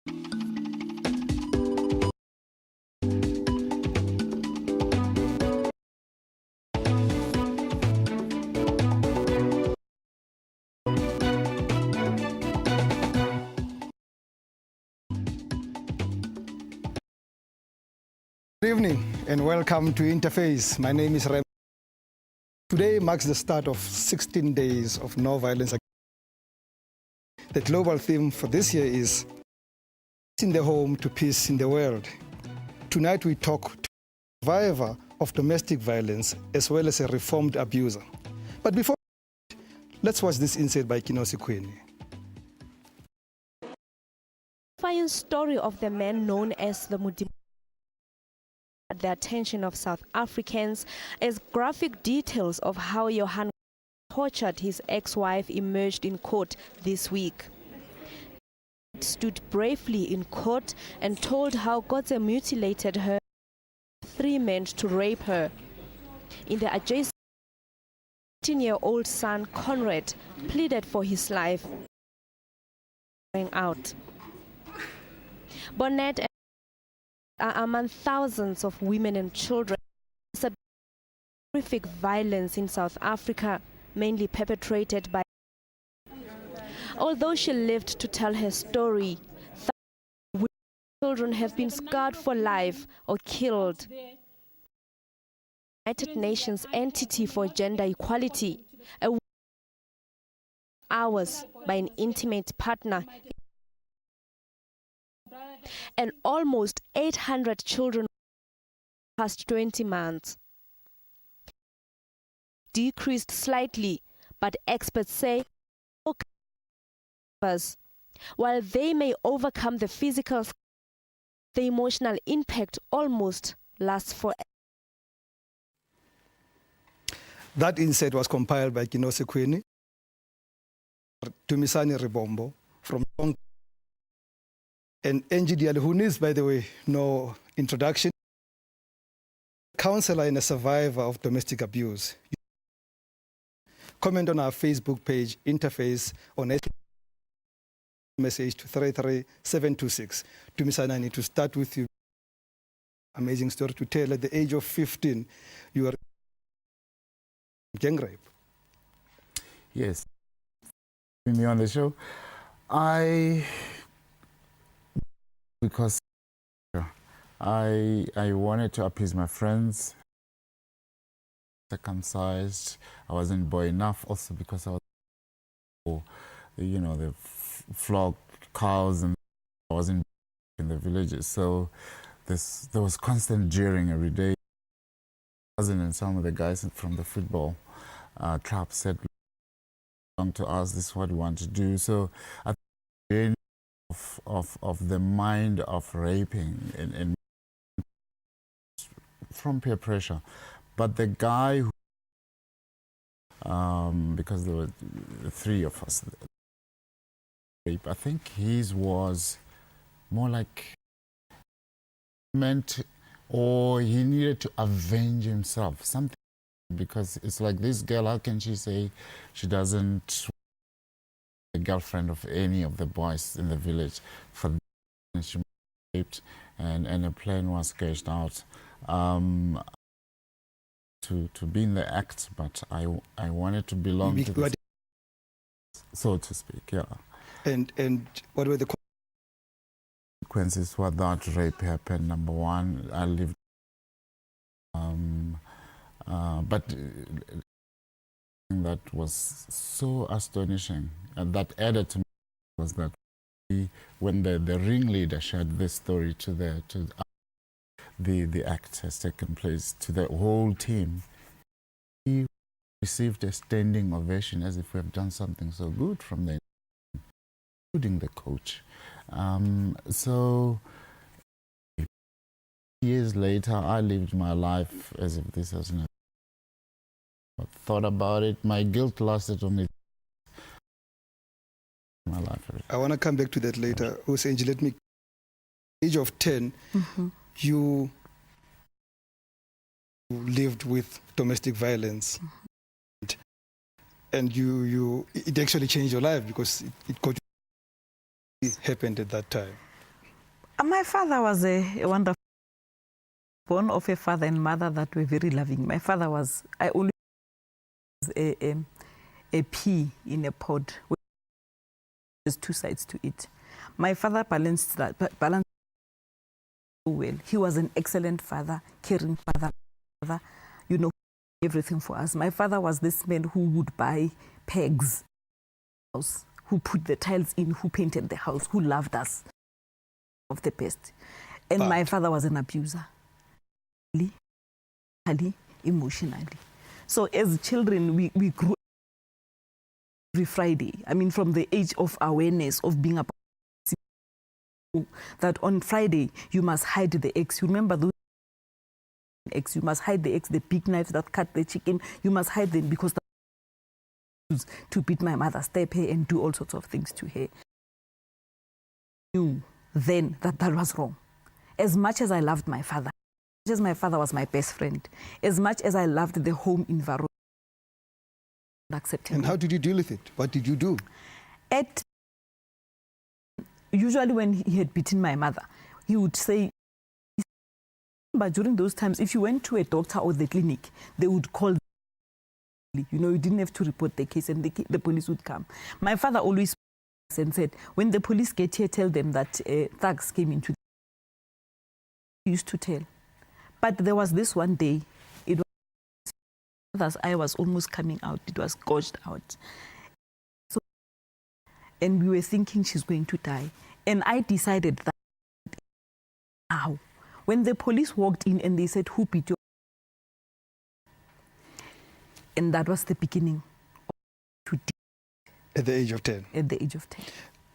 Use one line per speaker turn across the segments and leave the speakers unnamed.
Good evening and welcome to Interface. My name is Rem. Today marks the start of 16 days of no violence. The global theme for this year is Peace in the Home to Peace in the World. Tonight we talk to a survivor of domestic violence as well as a reformed abuser. But before, let's watch this insight by Kinosi Queen.
The story of the man known as the Mudi the attention of South Africans as graphic details of how Johan tortured his ex-wife emerged in court this week. He stood bravely in court and told how Godze mutilated her, 3 men to rape her. In the adjacent 18-year-old son Conrad pleaded for his life. Out. Bonnet are among thousands of women and children. Horrific violence in South Africa, mainly perpetrated by. Although she lived to tell her story, children have been scarred for life or killed. United Nations entity for gender equality, hours by an intimate partner, and almost 800 children past 20 months. Decreased slightly, but experts say while they may overcome the physical, the emotional impact almost lasts forever.
That insight was compiled by Kinosi Queen, Tumisani Ribombo from Hong Kong, and NGDL, who needs, by the way, no introduction, counselor and a survivor of domestic abuse. Comment on our Facebook page, Interface, on message to 33726. Tumisani, I need to start with you. Amazing story to tell. At the age of 15, you were gang rape.
Yes. Me on the show. Because I wanted to appease my friends. Circumcised. I wasn't boy enough also because I was, the flock cows, and I wasn't in the villages. So there was constant jeering every day. And some of the guys from the football club said, "Come to us, this is what we want to do." So I think of the mind of raping and from peer pressure. But the guy who, because there were 3 of us, I think his was more like meant, or he needed to avenge himself, something, because it's like, this girl, how can she say she doesn't a girlfriend of any of the boys in the village? For she was raped, and a plan was sketched out to be in the act, but I wanted to belong to this, so to speak, yeah.
And what were the
consequences for that rape happened? Number one, I lived, but that was so astonishing, and that added to me was that when the ringleader shared this story to the act has taken place, to the whole team, he received a standing ovation as if we have done something so good from them, including the coach. So years later, I lived my life as if this has never thought about it. My guilt lasted only my life.
I want to come back to that later. Osenji, let me. Age of 10, you lived with domestic violence, and it actually changed your life because it happened at that time.
My father was a wonderful, born of a father and mother that were very loving. My father was, I always a pea in a pod. There's two sides to it. My father balanced so well. He was an excellent father, caring father, you know, everything for us. My father was this man who would buy pegs, who put the tiles in, who painted the house, who loved us of the best. And my father was an abuser, emotionally. So as children, we grew every Friday. I mean, from the age of awareness of being about that on Friday you must hide the eggs. You remember those eggs? You must hide the eggs, the big knives that cut the chicken. You must hide them because to beat my mother, step her, and do all sorts of things to her. I knew then that was wrong. As much as I loved my father, as much as my father was my best friend, as much as I loved the home environment, accepted.
And how did you deal with it? What did you do?
Usually when he had beaten my mother, he would say, but during those times, if you went to a doctor or the clinic, they would call, you know, you didn't have to report the case and the police would come. My father always and said, when the police get here, tell them that thugs came into the he used to tell. But there was this one day, it was mother's eye was almost coming out. It was gouged out. And we were thinking she's going to die. And I decided that now, when the police walked in and they said, who beat you? And that was the beginning of
at the age of 10.
At the age of 10.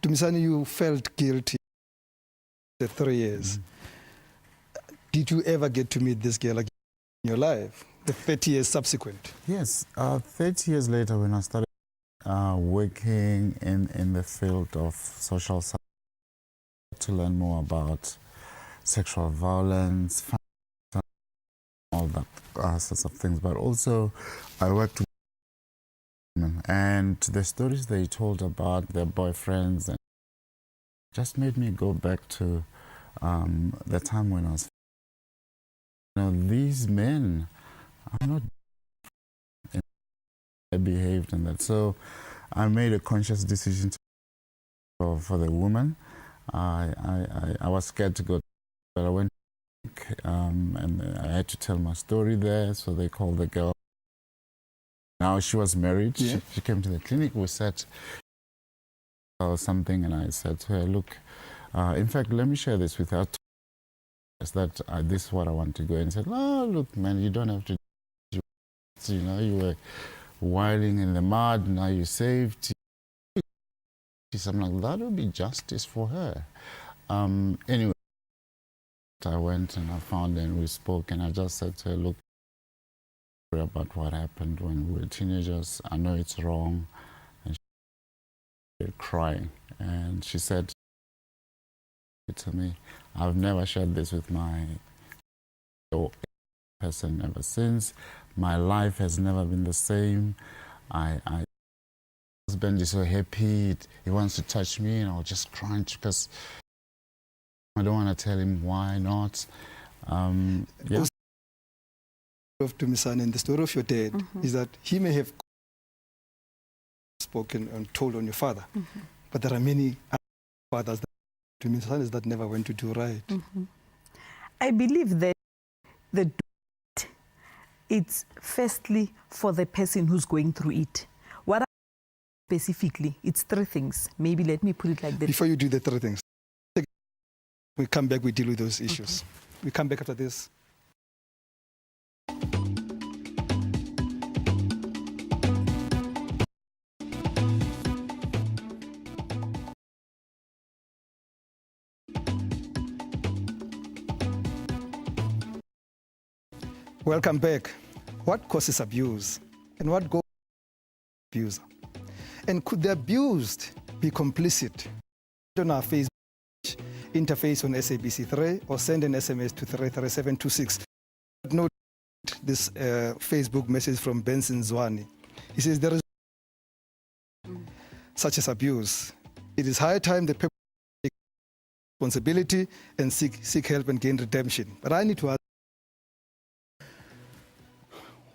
Dumisani, you felt guilty for 3 years. Did you ever get to meet this girl again in your life, the 30 years subsequent?
Yes, 30 years later when I started working in the field of social science to learn more about sexual violence, all that sorts of things, but also I worked with women, and the stories they told about their boyfriends and just made me go back to the time when I was, you know, these men are not behaved and that. So I made a conscious decision for the woman. I was scared to go, but I went and I had to tell my story there. So they called the girl. Now she was married. Yeah. She came to the clinic. We said something, and I said to her, "Look, in fact, let me share this with her. That this is what I want to go." And said, "Oh, look, man, you don't have to. You know, you were whiling in the mud. Now you're saved." I'm like, that would be justice for her. Anyway, I went and I found her and we spoke, and I just said to her, "Look, about what happened when we were teenagers. I know it's wrong." And she started crying, and she said to me, "I've never shared this with my person ever since. My life has never been the same. My husband is so happy, he wants to touch me," and I was just crying because I don't want to tell him why not. Yeah.
Of Dumisani and the story of your dad is that he may have spoken and told on your father, but there are many fathers that never went to do right.
I believe that it's firstly for the person who's going through it. What specifically, it's 3 things. Maybe let me put it like that.
Before you do the 3 things, we come back, we deal with those issues. We come back after this. Welcome back. What causes abuse and what goes to the abuser? And could the abused be complicit? On our Facebook interface on SABC 3 or send an SMS to 33726. Note this Facebook message from Benson Zwani. He says, "There is such as abuse. It is high time the people responsibility and seek help and gain redemption. But I need to ask,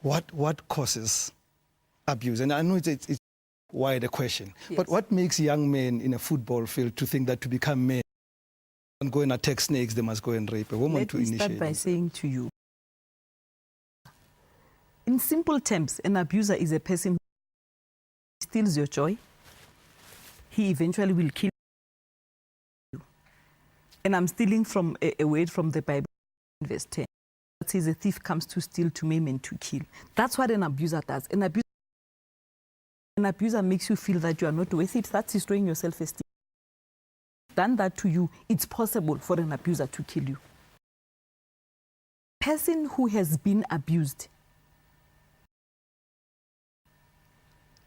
what causes abuse? And I know it's wide a question,
Yes.
but what makes young men in a football field to think that to become men and go and attack snakes, they must go and rape a woman to
Let me
initiate?
start by saying to you, in simple terms, an abuser is a person who steals your joy. He eventually will kill you. And I'm stealing from a word from the Bible, verse 10. That says a thief comes to steal, to maim, and to kill. That's what an abuser does. An abuser makes you feel that you are not worth it. That's destroying your self-esteem. Done that to you, it's possible for an abuser to kill you. Person who has been abused,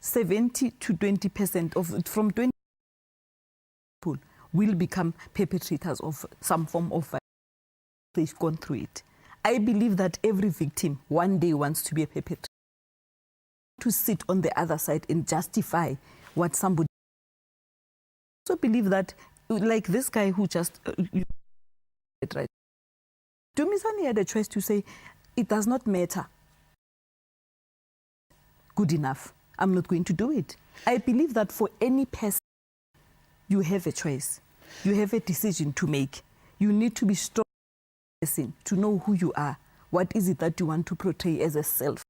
70 to 20% of from 20 people will become perpetrators of some form of violence. They've gone through it. I believe that every victim one day wants to be a perpetrator, to sit on the other side and justify what somebody. I also believe that, like this guy who just right. Dumisani had a choice to say, it does not matter. Good enough. I'm not going to do it. I believe that for any person, you have a choice. You have a decision to make. You need to be strong person to know who you are. What is it that you want to portray as a self?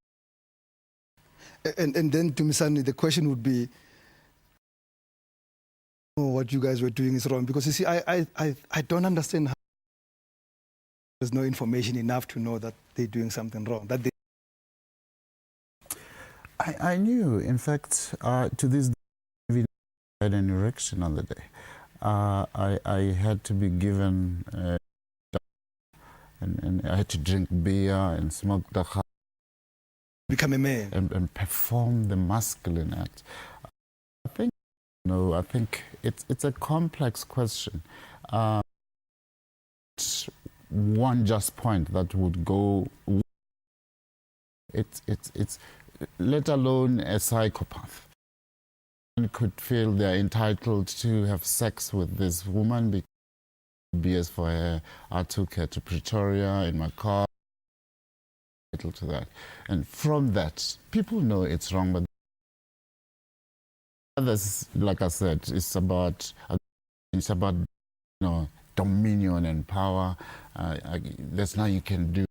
And then to Misani, the question would be, oh, what you guys were doing is wrong. Because you see, I don't understand how there's no information enough to know that they're doing something wrong. That they
I knew, in fact, to this day, I had an erection on the day. I had to be given, and I had to drink beer and smoke dagga
become a man.
and perform the masculine act. I think, I think it's a complex question. One just point that would go. It's let alone a psychopath. One could feel they're entitled to have sex with this woman because for her, I took her to Pretoria in my car. To that, and from that, people know it's wrong, but others, like I said, it's about dominion and power. There's nothing you can do.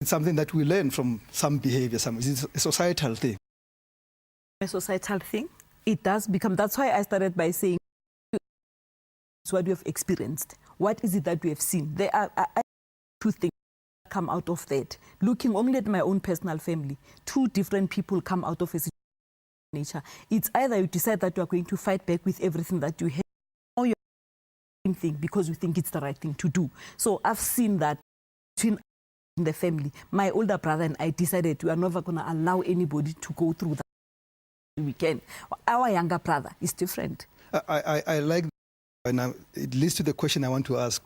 It's something that we learn from some behavior. It's a societal thing.
A societal thing. It does become. That's why I started by saying, it's what you have experienced. What is it that you have seen? There are two things come out of that. Looking only at my own personal family, two different people come out of a situation of nature. It's either you decide that you are going to fight back with everything that you have, or you're doing thing because you think it's the right thing to do. So I've seen that between in the family. My older brother and I decided we are never going to allow anybody to go through that weekend. Our younger brother is different.
I like, and it leads to the question I want to ask,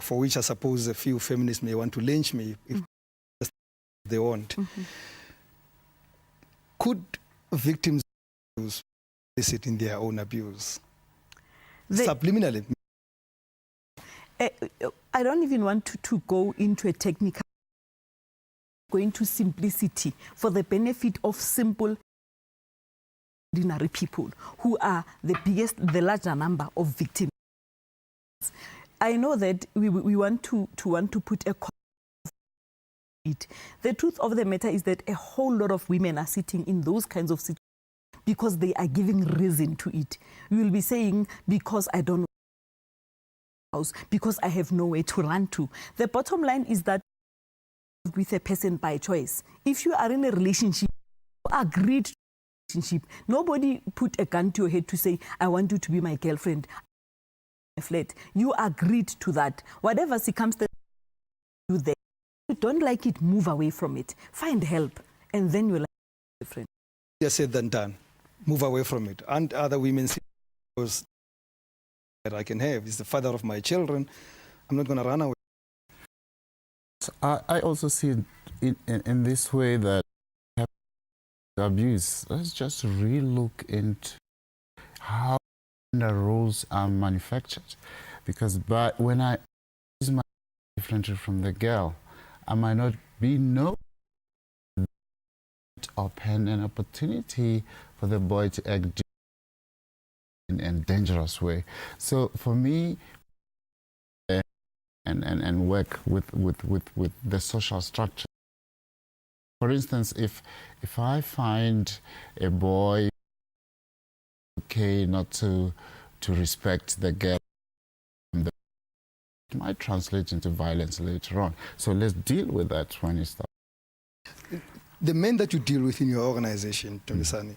for which I suppose a few feminists may want to lynch me if they want. Mm-hmm. Could victims visit in their own abuse? Subliminally?
I don't even want to go into a technical, going to simplicity for the benefit of simple, ordinary people who are the larger number of victims. I know that we want to put a it. The truth of the matter is that a whole lot of women are sitting in those kinds of situations because they are giving reason to it. We will be saying, because I don't know, because I have nowhere to run to. The bottom line is that with a person by choice. If you are in a relationship, you agreed to a relationship. Nobody put a gun to your head to say, I want you to be my girlfriend. Flat. You agreed to that. Whatever circumstance you there, you don't like it, move away from it. Find help, and then you'll like it different.
Easier said than done. Move away from it. And other women say, that I can have. He's the father of my children. I'm not going to run away.
I also see it in this way that abuse. Let's just relook into how the rules are manufactured. Because when I use my differently from the girl, I might not be open an opportunity for the boy to act in a dangerous way. So for me, and work with the social structure. For instance, if I find a boy okay not to respect the girl, it might translate into violence later on. So let's deal with that when it starts.
The men that you deal with in your organization, Tomisani,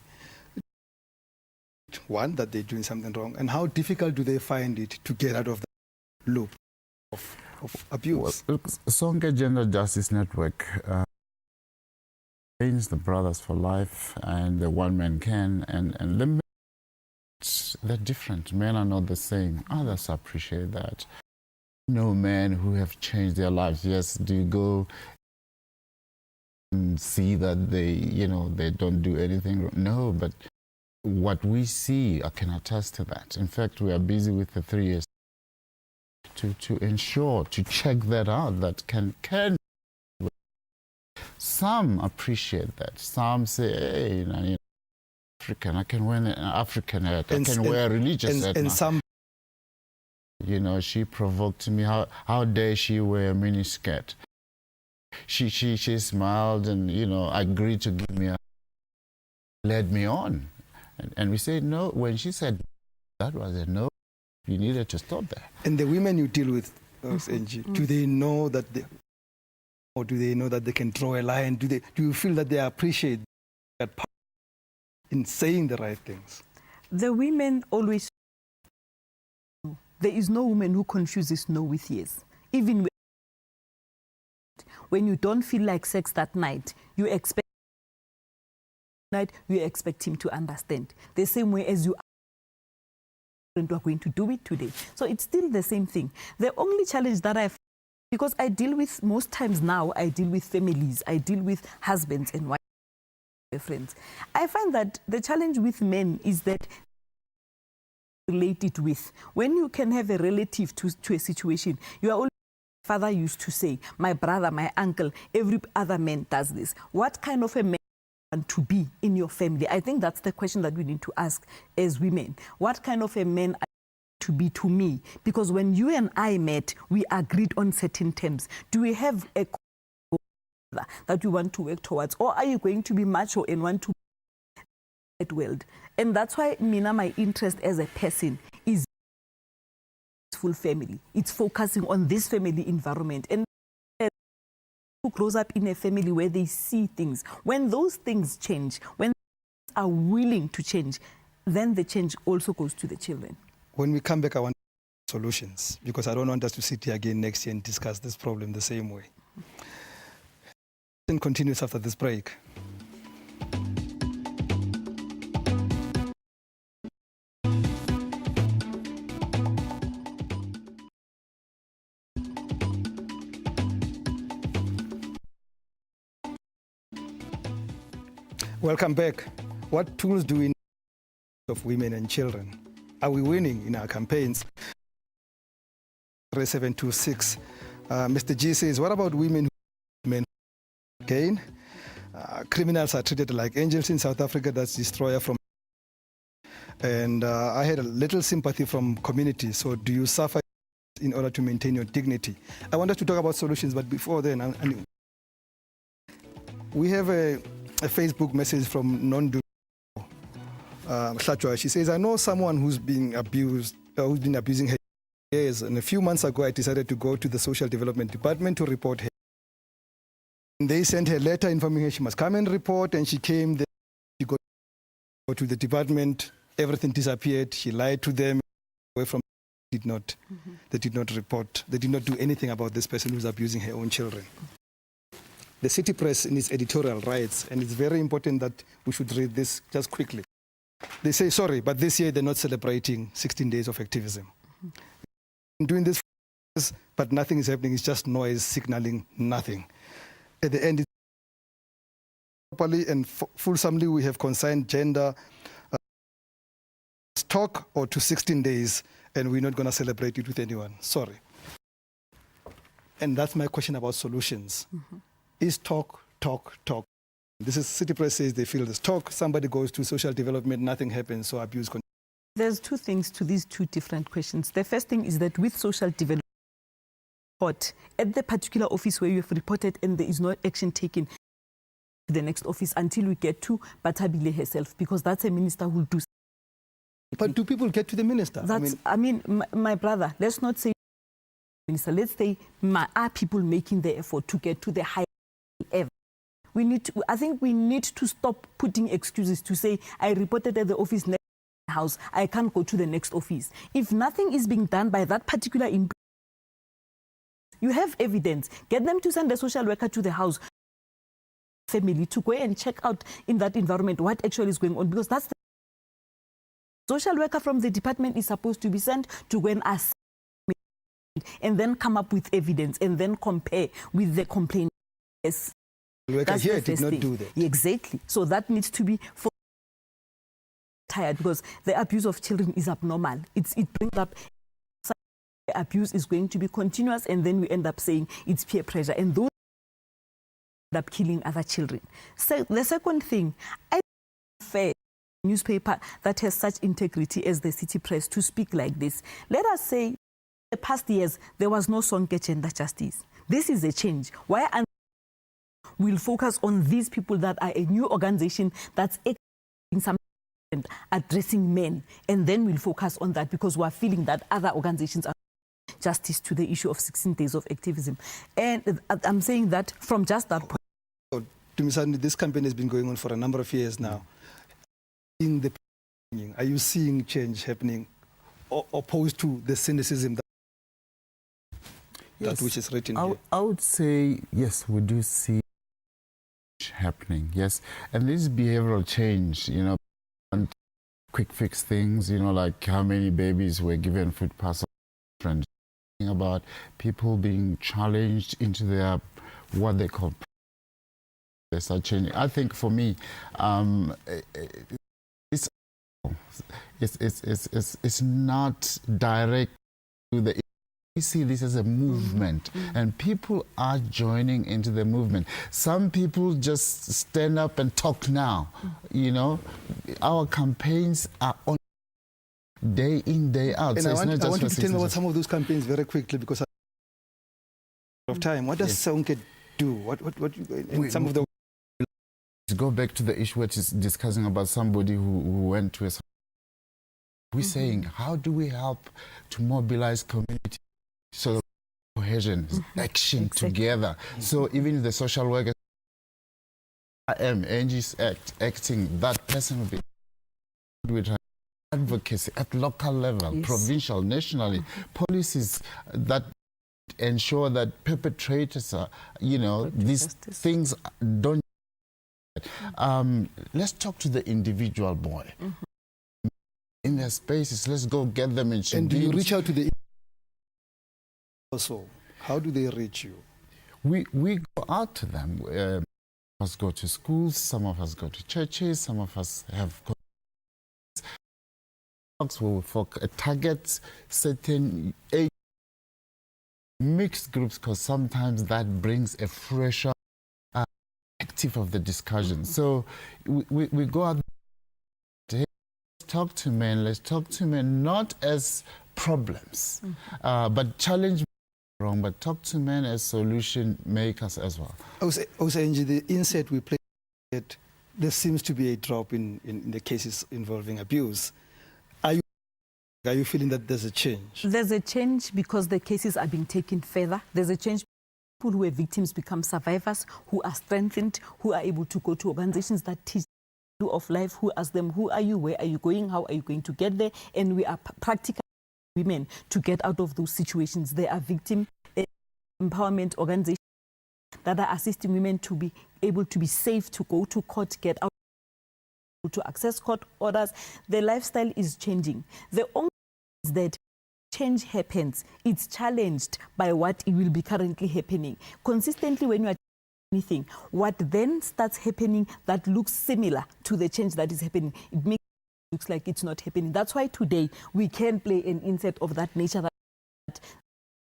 one, that they're doing something wrong, and how difficult do they find it to get out of the loop of abuse?
Well, Sonke Gender Justice Network the Brothers for Life and the One Man Can, and the men, they're different. Men are not the same. Others appreciate that. No men who have changed their lives. Yes, do you go and see that they don't do anything wrong? No, but what we see, I can attest to that. In fact, we are busy with the 3 years to ensure, to check that out, that can. Some appreciate that. Some say, hey, African, I can wear an African hat. I can wear a religious hat.
And some,
she provoked me. How dare she wear a miniskirt? She smiled and, agreed to give me led me on. And we say no. When she said that was a no, you needed to stop there.
And the women you deal with, do they know that or do they know that they can draw a line? Do you feel that they appreciate that part in saying the right things?
The women always. There is no woman who confuses no with yes. Even when you don't feel like sex that night, you expect him to understand. The same way as you are going to do it today. So it's still the same thing. The only challenge that I've, because I deal with, most times now, I deal with families, I deal with husbands and wives, friends. I find that the challenge with men is that related with, when you can have a relative to a situation, you are always, father used to say, my brother, my uncle, every other man does this. What kind of a man to be in your family? I think that's the question that we need to ask as women. What kind of a man to be to me? Because when you and I met, we agreed on certain terms. Do we have a that you want to work towards, or are you going to be macho and want to that world? And that's why, Mina, my interest as a person is full family. It's focusing on this family environment, and who grows up in a family where they see things. When those things change, when they are willing to change, then the change also goes to the children.
When we come back, I want solutions, because I don't want us to sit here again next year and discuss this problem the same way. And continues after this break. Welcome back. What tools do we need of women and children? Are we winning in our campaigns? 3726. Mr. G says, what about women who men again? Criminals are treated like angels in South Africa. That's destroyer from. And I had a little sympathy from community. So do you suffer in order to maintain your dignity? I want us to talk about solutions, but before then, we have a Facebook message from Nondu Shlachwa. She says, I know someone who's been abusing her years, and a few months ago I decided to go to the Social Development Department to report her. And they sent her a letter informing her she must come and report, and she came there. She got to the department, everything disappeared. She lied to them. Away from they did not report. They did not do anything about this person who's abusing her own children. The City Press in its editorial writes, and it's very important that we should read this just quickly. They say, sorry, but this year they're not celebrating 16 days of activism. Doing this, but nothing is happening. It's just noise signaling nothing. At the end, properly and fulsomely, we have consigned gender talk or to 16 days and we're not going to celebrate it with anyone. Sorry. And that's my question about solutions. Is talk, talk, talk. This is City Press says they feel this talk. Somebody goes to social development, nothing happens, so abuse continues.
There's two things to these two different questions. The first thing is that with social development, at the particular office where you have reported and there is no action taken, to the next office until we get to Batabile herself, because that's a minister who will do.
But do people get to the minister?
My brother, let's not say minister, let's say are people making the effort to get to the higher level? I think we need to stop putting excuses to say, I reported at the office next house, I can't go to the next office. If nothing is being done by that particular you have evidence, get them to send a social worker to the house, family, to go and check out in that environment what actually is going on, because that's the social worker from the department is supposed to be sent to go and assess and then come up with evidence and then compare with the complaint. Yes.
That's here did not do that.
Exactly. So that needs to be tired, because the abuse of children is abnormal. It brings up abuse is going to be continuous, and then we end up saying it's peer pressure, and those end up killing other children. So the second thing, I fair newspaper that has such integrity as the City Press to speak like this. Let us say in the past years there was no Sonke Gender Justice. This is a change. Why we'll focus on these people that are a new organization that's in some addressing men, and then we'll focus on that because we're feeling that other organizations are justice to the issue of 16 days of activism. And I'm saying that from just that point.
So, this campaign has been going on for a number of years now. Are you seeing change happening opposed to the cynicism that which is written here?
I would say, yes, we do see happening, yes. And this behavioral change, and quick fix things, like how many babies were given food pass, and about people being challenged into their what they call they start changing. I think for me, it's not direct to the. We see this as a movement, and people are joining into the movement. Some people just stand up and talk now. Our campaigns are on day in, day out.
And
so
I want you to tell me about
about
some of those campaigns very quickly, because of time. What does Sonke do? What some of the
to go back to the issue which is discussing about somebody who went to a. We're saying, how do we help to mobilize community so cohesion, action together? So even the social workers, Angie's acting, that person will be with her advocacy at local level, provincial, nationally, policies that ensure that perpetrators are, these things don't. Let's talk to the individual boy. In their spaces, let's go get them in.
And do you reach out to the also? How do they reach you?
We go out to them. Some of us go to schools, some of us go to churches, some of us have will target certain age mixed groups, because sometimes that brings a fresher active of the discussion. So we go out. Let's talk to men not as problems, but challenge wrong, but talk to men as solution makers as well.
Also, Angie, the insight we played, there seems to be a drop in the cases involving abuse. Are you feeling that there's a change?
There's a change because the cases are being taken further. There's a change. People who are victims become survivors, who are strengthened, who are able to go to organizations that teach of life, who ask them, who are you, where are you going, how are you going to get there? And we are practical women to get out of those situations. There are victim empowerment organizations that are assisting women to be able to be safe, to go to court, get out, to access court orders. The lifestyle is changing. The only thing is that change happens, it's challenged by what it will be currently happening. Consistently, when you are anything, what then starts happening that looks similar to the change that is happening, it makes looks like it's not happening. That's why today we can play an insert of that nature that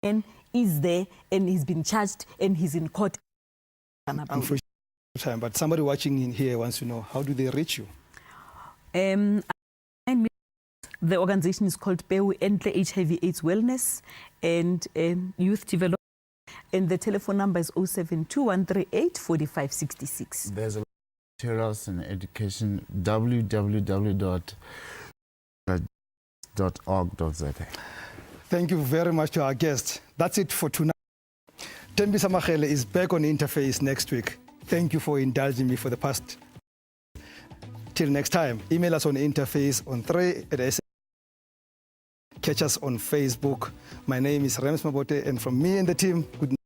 man is there and he's been charged and he's in court.
Unfortunately, time, but somebody watching in here wants to know, how do they reach you?
The organization is called Peu Entle HIV/AIDS Wellness and Youth Development, and the telephone number is 072 4566.
There's a lot of materials and education, www.org.za.
Thank you very much to our guest. That's it for tonight. Tembi Samachele is back on Interface next week. Thank you for indulging me for the past. Till next time, email us on Interface on 3@SABC. Catch us on Facebook. My name is Rems Mabote, and from me and the team, good night.